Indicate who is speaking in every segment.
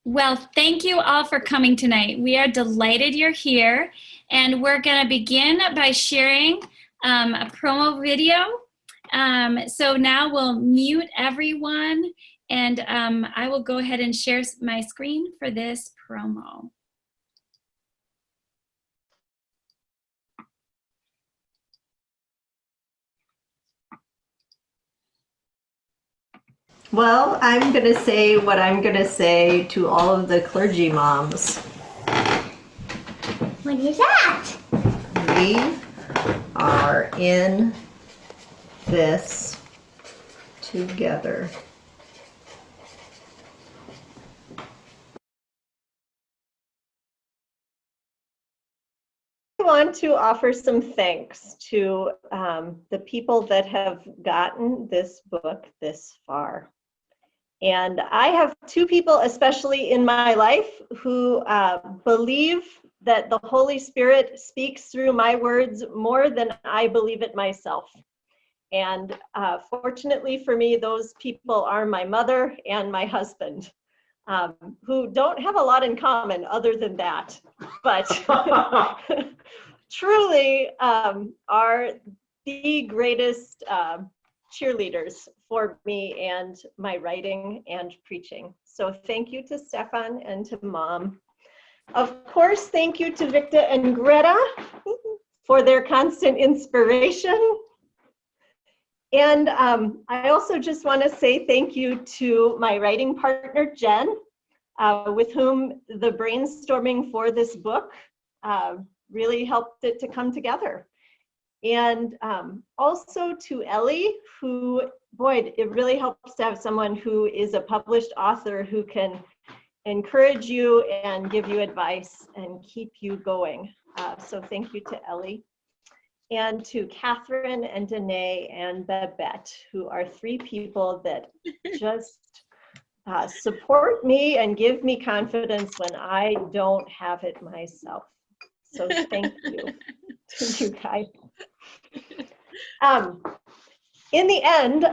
Speaker 1: Well, thank you all for coming tonight. We are delighted you're here, and we're going to begin by sharing a promo video. So now we'll mute everyone, and I will go ahead and share my screen for this promo.
Speaker 2: Well, I'm going to say what I'm going to say to all of the clergy moms.
Speaker 3: What is that?
Speaker 2: We are in this together. I want to offer some thanks to the people that have gotten this book this far. And I have two people, especially in my life, who believe that the Holy Spirit speaks through my words more than I believe it myself. And fortunately for me, those people are my mother and my husband, who don't have a lot in common other than that, but truly are the greatest cheerleaders for me and my writing and preaching. So thank you to Stefan and to Mom. Of course, thank you to Victor and Greta for their constant inspiration. And I also just want to say thank you to my writing partner, Jen, with whom the brainstorming for this book really helped it to come together. And also to Ellie, who, boy, it really helps to have someone who is a published author who can encourage you and give you advice and keep you going. So thank you to Ellie. And to Catherine and Danae and Babette, who are three people that just support me and give me confidence when I don't have it myself. So thank you to you guys. In the end,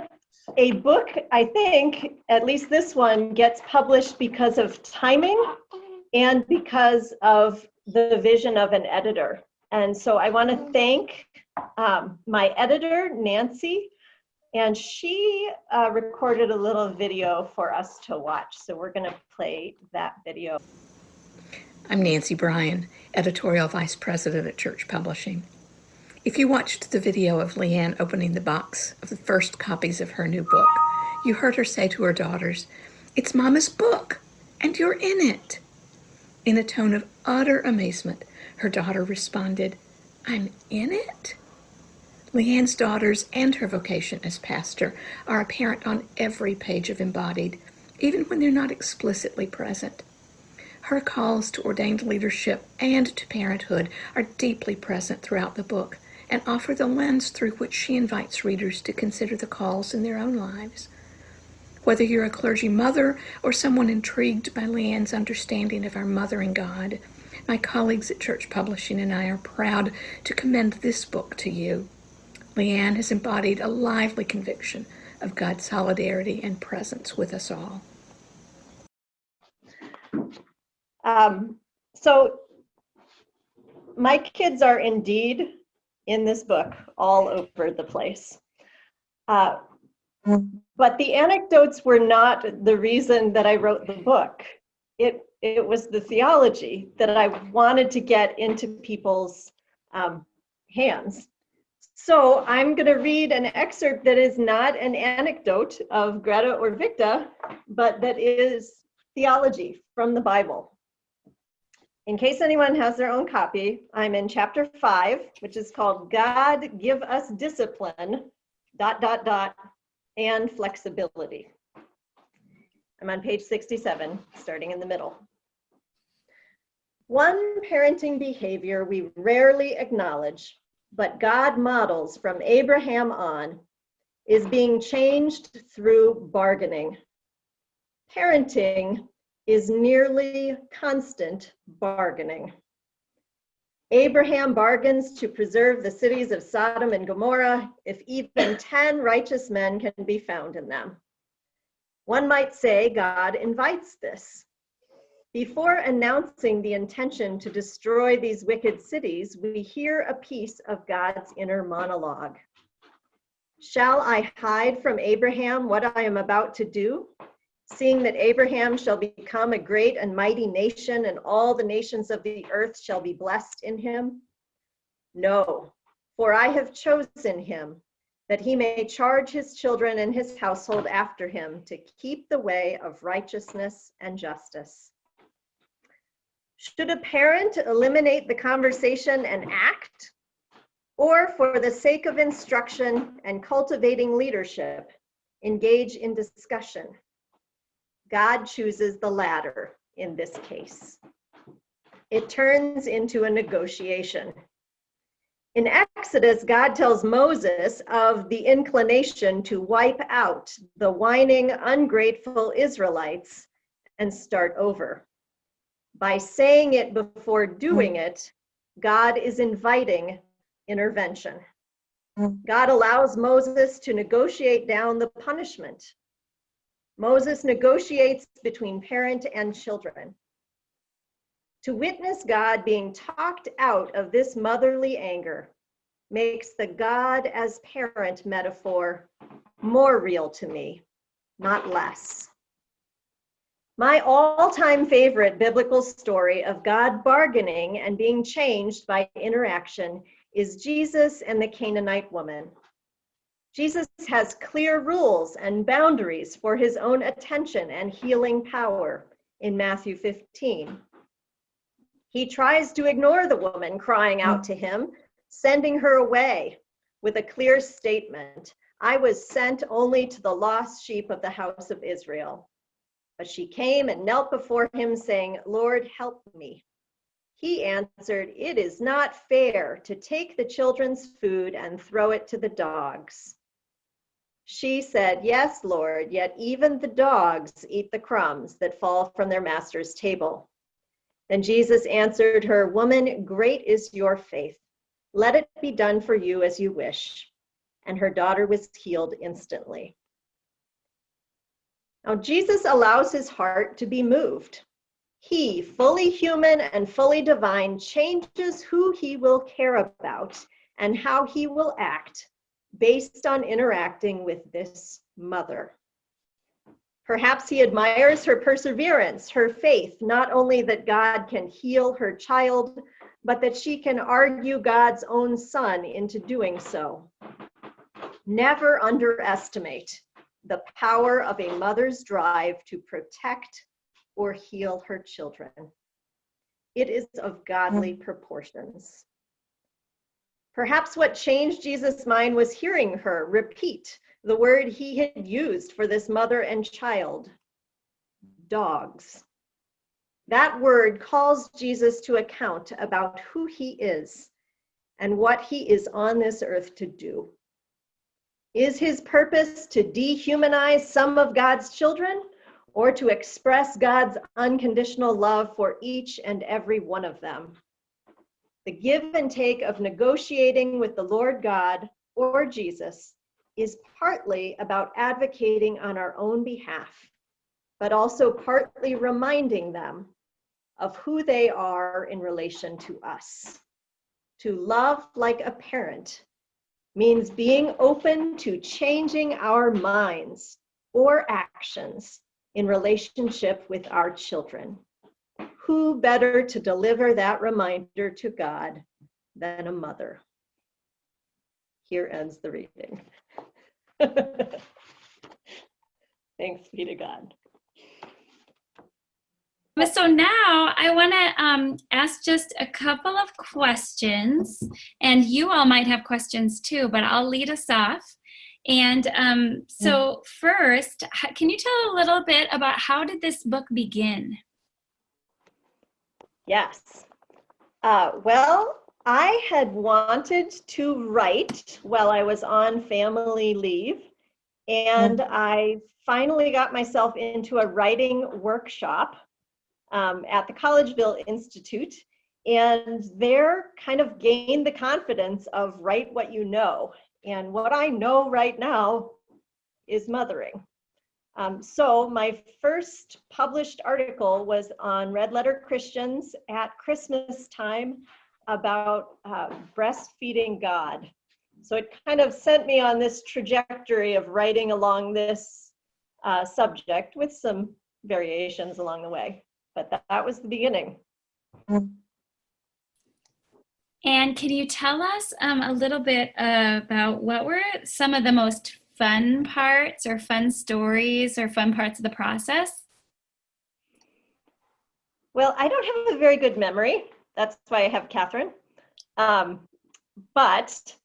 Speaker 2: a book, I think, at least this one, gets published because of timing and because of the vision of an editor. And so I want to thank my editor, Nancy, and she recorded a little video for us to watch. So we're going to play that video.
Speaker 4: I'm Nancy Bryan, Editorial Vice President at Church Publishing. If you watched the video of Leanne opening the box of the first copies of her new book, you heard her say to her daughters, "It's Mama's book, and you're in it." In a tone of utter amazement, her daughter responded, "I'm in it?" Leanne's daughters and her vocation as pastor are apparent on every page of Embodied, even when they're not explicitly present. Her calls to ordained leadership and to parenthood are deeply present throughout the book and offer the lens through which she invites readers to consider the calls in their own lives. Whether you're a clergy mother or someone intrigued by Leanne's understanding of our mothering God, my colleagues at Church Publishing and I are proud to commend this book to you. Leanne has embodied a lively conviction of God's solidarity and presence with us all.
Speaker 2: So my kids are indeed in this book all over the place. But the anecdotes were not the reason that I wrote the book. It was the theology that I wanted to get into people's hands. So I'm going to read an excerpt that is not an anecdote of Greta or Victa, but that is theology from the Bible. In case anyone has their own copy, I'm in chapter 5, which is called God Give Us Discipline, ... and Flexibility. I'm on page 67, starting in the middle. One parenting behavior we rarely acknowledge, but God models from Abraham on, is being changed through bargaining. Parenting is nearly constant bargaining. Abraham bargains to preserve the cities of Sodom and Gomorrah if even 10 righteous men can be found in them. One might say God invites this. Before announcing the intention to destroy these wicked cities, we hear a piece of God's inner monologue. Shall I hide from Abraham what I am about to do, seeing that Abraham shall become a great and mighty nation, and all the nations of the earth shall be blessed in him? No, for I have chosen him, that he may charge his children and his household after him to keep the way of righteousness and justice. Should a parent eliminate the conversation and act, or for the sake of instruction and cultivating leadership, engage in discussion? God chooses the latter in this case. It turns into a negotiation. In Exodus, God tells Moses of the inclination to wipe out the whining, ungrateful Israelites and start over. By saying it before doing it, God is inviting intervention. God allows Moses to negotiate down the punishment. Moses negotiates between parent and children. To witness God being talked out of this motherly anger makes the God as parent metaphor more real to me, not less. My all-time favorite biblical story of God bargaining and being changed by interaction is Jesus and the Canaanite woman. Jesus has clear rules and boundaries for his own attention and healing power in Matthew 15. He tries to ignore the woman crying out to him, sending her away with a clear statement, I was sent only to the lost sheep of the house of Israel. But she came and knelt before him, saying, Lord, help me. He answered, it is not fair to take the children's food and throw it to the dogs. She said, yes, Lord, yet even the dogs eat the crumbs that fall from their master's table. Then Jesus answered her, woman, great is your faith. Let it be done for you as you wish. And her daughter was healed instantly. Now, Jesus allows his heart to be moved. He, fully human and fully divine, changes who he will care about and how he will act based on interacting with this mother. Perhaps he admires her perseverance, her faith, not only that God can heal her child, but that she can argue God's own son into doing so. Never underestimate the power of a mother's drive to protect or heal her children. It is of godly proportions. Perhaps what changed Jesus' mind was hearing her repeat the word he had used for this mother and child, dogs. That word calls Jesus to account about who he is and what he is on this earth to do. Is his purpose to dehumanize some of God's children, or to express God's unconditional love for each and every one of them? The give and take of negotiating with the Lord God or Jesus is partly about advocating on our own behalf, but also partly reminding them of who they are in relation to us. To love like a parent means being open to changing our minds or actions in relationship with our children. Who better to deliver that reminder to God than a mother? Here ends the reading. Thanks be to God.
Speaker 1: So now I want to ask just a couple of questions, and you all might have questions too, but I'll lead us off. And so first, can you tell a little bit about how did this book begin?
Speaker 2: Yes. Well, I had wanted to write while I was on family leave, and I finally got myself into a writing workshop at the Collegeville Institute, and there kind of gained the confidence of write what you know. And what I know right now is mothering. So my first published article was on Red Letter Christians at Christmas time about breastfeeding God. So it kind of sent me on this trajectory of writing along this subject with some variations along the way. But that was the beginning.
Speaker 1: And can you tell us a little bit about what were some of the most fun parts or fun stories or fun parts of the process?
Speaker 2: Well, I don't have a very good memory. That's why I have Catherine. But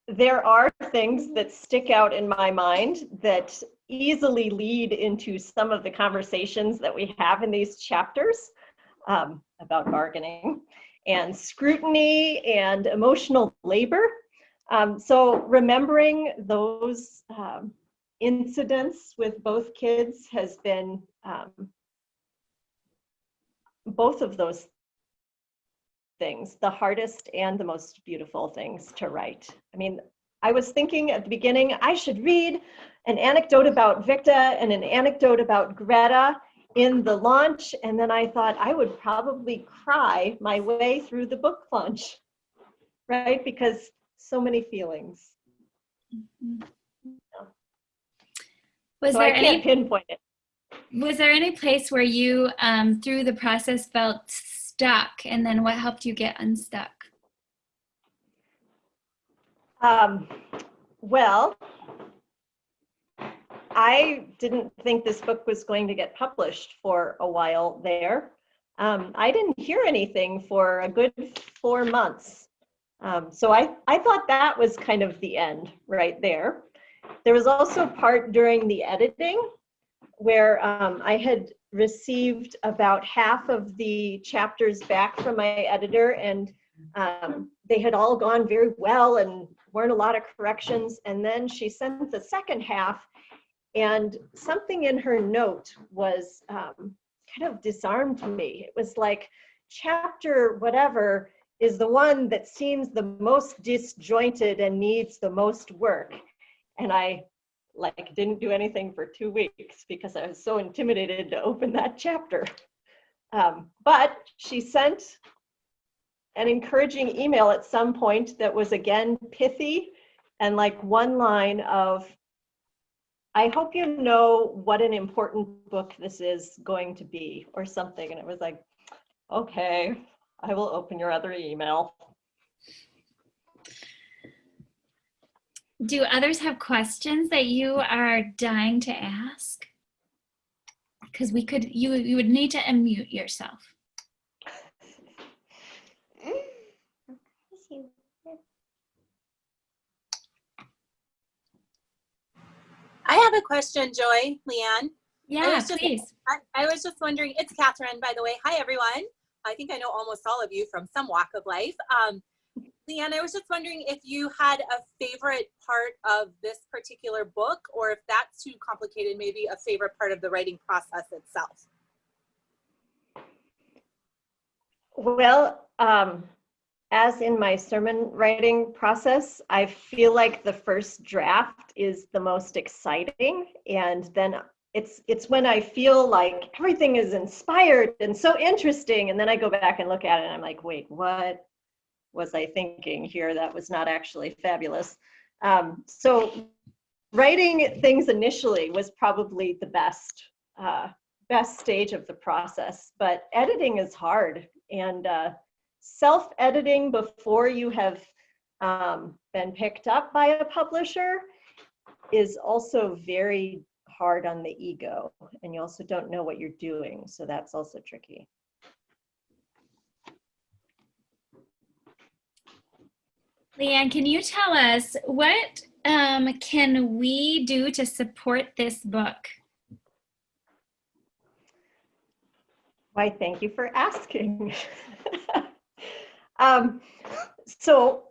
Speaker 2: there are things that stick out in my mind that easily lead into some of the conversations that we have in these chapters about bargaining and scrutiny and emotional labor. So remembering those incidents with both kids has been both of those things, the hardest and the most beautiful things to write. I mean, I was thinking at the beginning, I should read an anecdote about Victa and an anecdote about Greta in the launch, and then I thought I would probably cry my way through the book launch, right? Because so many feelings.
Speaker 1: Was
Speaker 2: so
Speaker 1: there
Speaker 2: I can't pinpoint it.
Speaker 1: Was there any place where you, through the process, felt stuck, and then what helped you get unstuck?
Speaker 2: Well, I didn't think this book was going to get published for a while there. I didn't hear anything for a good 4 months. So I thought that was kind of the end right there. There was also part during the editing where I had received about half of the chapters back from my editor, and they had all gone very well and weren't a lot of corrections. And then she sent the second half, and something in her note was kind of disarmed me. It was like, chapter whatever is the one that seems the most disjointed and needs the most work. And I didn't do anything for 2 weeks because I was so intimidated to open that chapter. But she sent an encouraging email at some point that was again pithy and like one line of, I hope you know what an important book this is going to be, or something. And it was like, okay, I will open your other email.
Speaker 1: Do others have questions that you are dying to ask? Because you would need to unmute yourself.
Speaker 3: I have a question, Joy, Leanne.
Speaker 1: Yeah, please.
Speaker 3: I was just wondering, it's Catherine, by the way. Hi, everyone. I think I know almost all of you from some walk of life. Leanne, I was just wondering if you had a favorite part of this particular book, or if that's too complicated, maybe a favorite part of the writing process itself.
Speaker 2: Well, as in my sermon writing process, I feel like the first draft is the most exciting, and then it's when I feel like everything is inspired and so interesting, and then I go back and look at it and I'm like, wait, what was I thinking here? That was not actually fabulous. So writing things initially was probably the best stage of the process, but editing is hard, and self-editing before you have been picked up by a publisher is also very hard on the ego, and you also don't know what you're doing, so that's also tricky.
Speaker 1: Leanne, can you tell us what can we do to support this book?
Speaker 2: Why, thank you for asking. So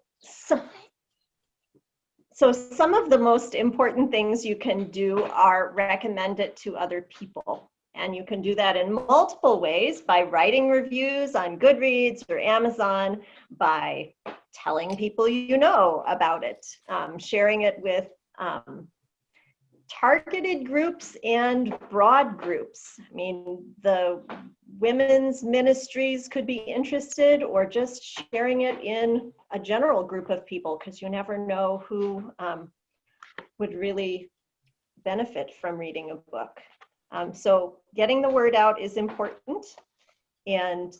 Speaker 2: some of the most important things you can do are recommend it to other people. And you can do that in multiple ways: by writing reviews on Goodreads or Amazon, by telling people you know about it, sharing it with targeted groups and broad groups. I mean, the women's ministries could be interested, or just sharing it in a general group of people, because you never know who would really benefit from reading a book. So getting the word out is important, and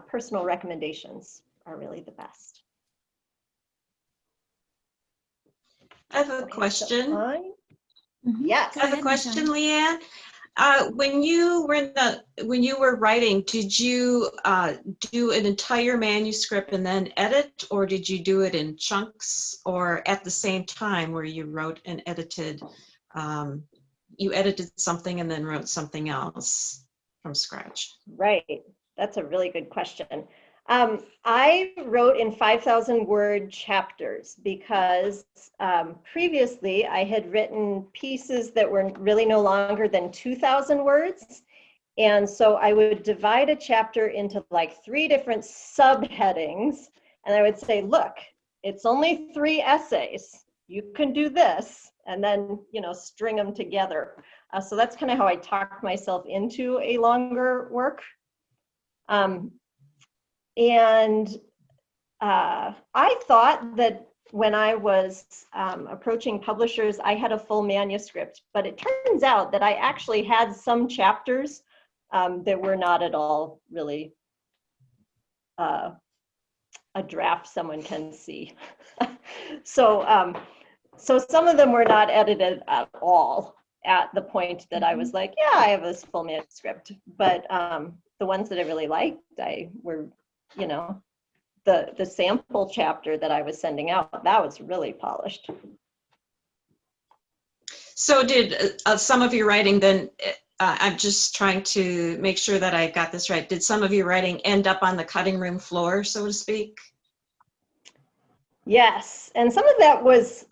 Speaker 2: personal recommendations are really the best.
Speaker 5: I have a question.
Speaker 2: Yes.
Speaker 5: I have a question, Leanne. When you were writing, did you do an entire manuscript and then edit, or did you do it in chunks, or at the same time where you wrote and edited? You edited something and then wrote something else from scratch.
Speaker 2: Right. That's a really good question. I wrote in 5,000 word chapters because previously I had written pieces that were really no longer than 2,000 words. And so I would divide a chapter into like 3 different subheadings. And I would say, look, it's only 3 essays. You can do this. And then, string them together. So that's kind of how I talked myself into a longer work. I thought that when I was approaching publishers, I had a full manuscript, but it turns out that I actually had some chapters that were not at all really a draft someone can see. So some of them were not edited at all at the point that I was like, yeah, I have this full manuscript. But the ones that I really liked, were, the sample chapter that I was sending out, that was really polished.
Speaker 5: So did some of your writing then, I'm just trying to make sure that I got this right. Did some of your writing end up on the cutting room floor, so to speak?
Speaker 2: Yes, and some of that was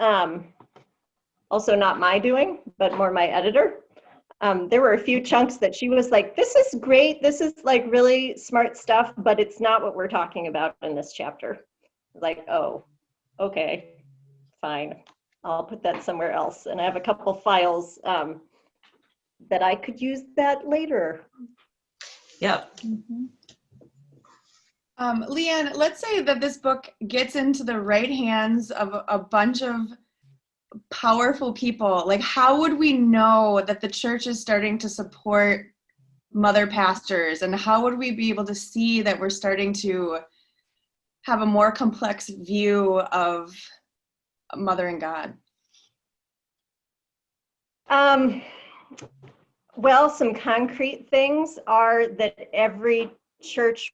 Speaker 2: also not my doing, but more my editor. There were a few chunks that she was like, this is great, this is like really smart stuff, but it's not what we're talking about in this chapter. Like, oh, okay, fine. I'll put that somewhere else. And I have a couple files that I could use that later.
Speaker 5: Yep.
Speaker 6: Leanne, let's say that this book gets into the right hands of a bunch of powerful people. Like, how would we know that the church is starting to support mother pastors? And how would we be able to see that we're starting to have a more complex view of mothering God?
Speaker 2: Well, some concrete things are that every church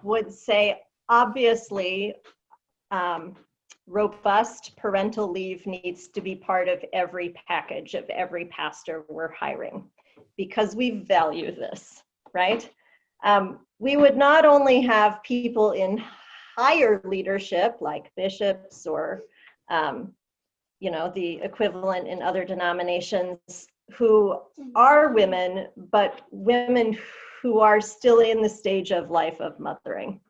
Speaker 2: would say, obviously, robust parental leave needs to be part of every package of every pastor we're hiring, because we value this, right? We would not only have people in higher leadership, like bishops or, the equivalent in other denominations, who are women, but women who are still in the stage of life of mothering.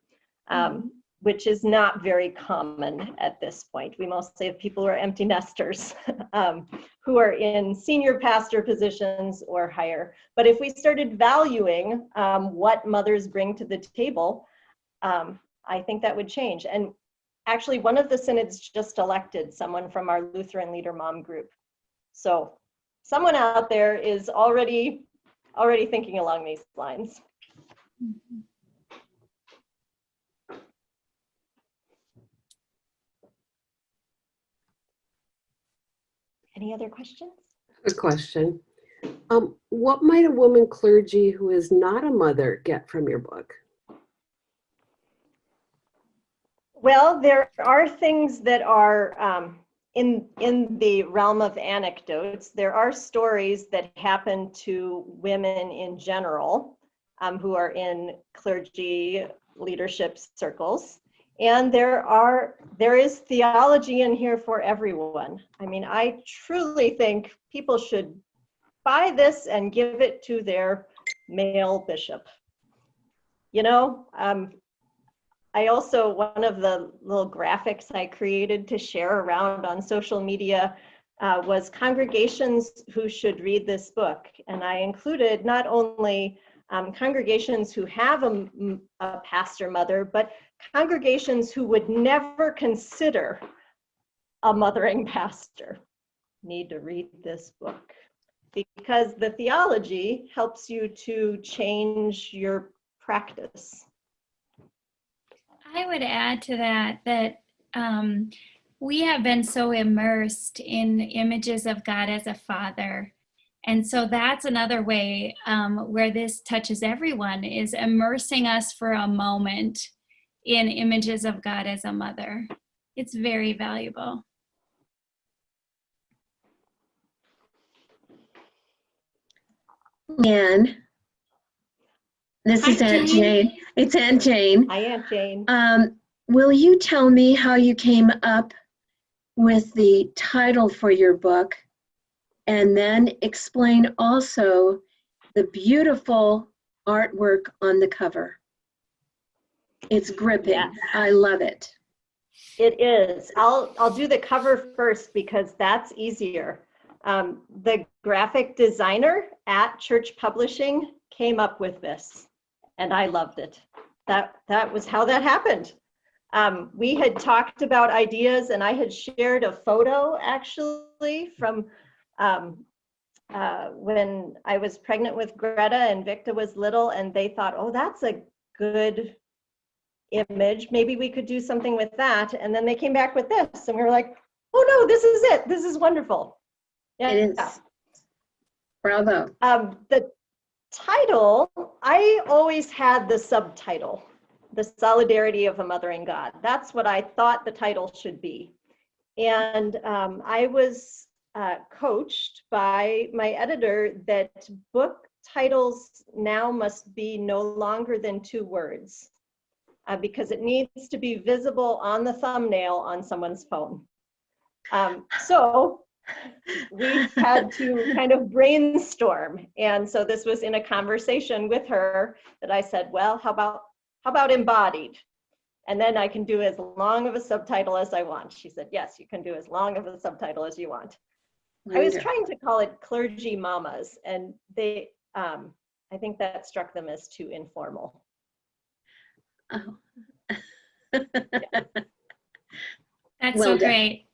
Speaker 2: Which is not very common at this point. We mostly have people who are empty nesters, who are in senior pastor positions or higher. But if we started valuing what mothers bring to the table, I think that would change. And actually, one of the synods just elected someone from our Lutheran Leader Mom group. So someone out there is already thinking along these lines. Any other questions?
Speaker 7: Good question. What might a woman clergy who is not a mother get from your book?
Speaker 2: Well, there are things that are in the realm of anecdotes. There are stories that happen to women in general who are in clergy leadership circles. And there is theology in here for everyone. I mean, I truly think people should buy this and give it to their male bishop. I also, one of the little graphics I created to share around on social media was congregations who should read this book. And I included not only congregations who have a pastor mother, but congregations who would never consider a mothering pastor need to read this book, because the theology helps you to change your practice.
Speaker 1: I would add to that we have been so immersed in images of God as a father. And so that's another way where this touches everyone, is immersing us for a moment in images of God as a mother. It's very valuable.
Speaker 8: Ann, this
Speaker 1: Hi,
Speaker 8: is Aunt
Speaker 1: Jane.
Speaker 8: Jane. It's Aunt Jane.
Speaker 2: Hi, Aunt Jane.
Speaker 8: Will you tell me how you came up with the title for your book, and then explain also the beautiful artwork on the cover? It's gripping.
Speaker 2: Yes.
Speaker 8: I love it.
Speaker 2: It is. I'll do the cover first because that's easier. The graphic designer at Church Publishing came up with this, and I loved it. That was how that happened. We had talked about ideas, and I had shared a photo actually from when I was pregnant with Greta and Victa was little, and they thought, oh, that's a good image. Maybe we could do something with that. And then they came back with this, and we were like, oh no, this is it. This is wonderful. Yeah.
Speaker 8: It is. Bravo.
Speaker 2: The title, I always had the subtitle, The Solidarity of a Mothering God. That's what I thought the title should be. And I was coached by my editor that book titles now must be no longer than 2 words because it needs to be visible on the thumbnail on someone's phone. So we had to kind of brainstorm. And so this was in a conversation with her that I said, well, how about Embodied? And then I can do as long of a subtitle as I want. She said, yes, you can do as long of a subtitle as you want. I was trying to call it Clergy Mamas, and they, I think that struck them as too informal.
Speaker 8: Oh.
Speaker 1: That's
Speaker 8: Well
Speaker 1: so
Speaker 8: done.
Speaker 1: great.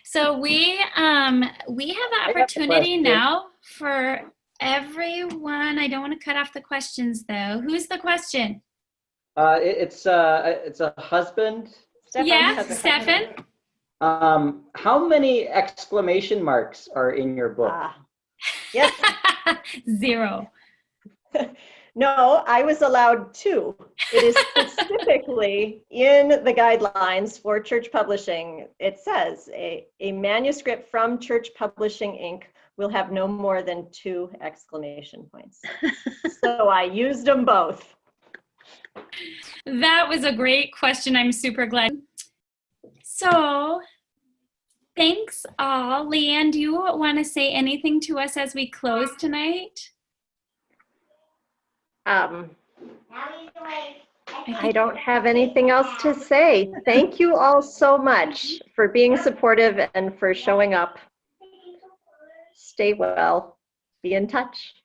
Speaker 1: So we have the opportunity now for everyone. I don't want to cut off the questions though. Who's the question?
Speaker 9: It's a husband.
Speaker 2: Stefan
Speaker 1: Yeah,
Speaker 2: has a
Speaker 1: Stefan?
Speaker 9: How many exclamation marks are in your book?
Speaker 2: Yes.
Speaker 1: 0.
Speaker 2: No, I was allowed 2. It is specifically in the guidelines for church publishing. It says a manuscript from Church Publishing Inc. will have no more than 2 exclamation points. So I used them both.
Speaker 1: That was a great question. I'm super glad. So thanks all. Leanne, do you want to say anything to us as we close tonight?
Speaker 2: I don't have anything else to say. Thank you all so much for being supportive and for showing up. Stay well. Be in touch.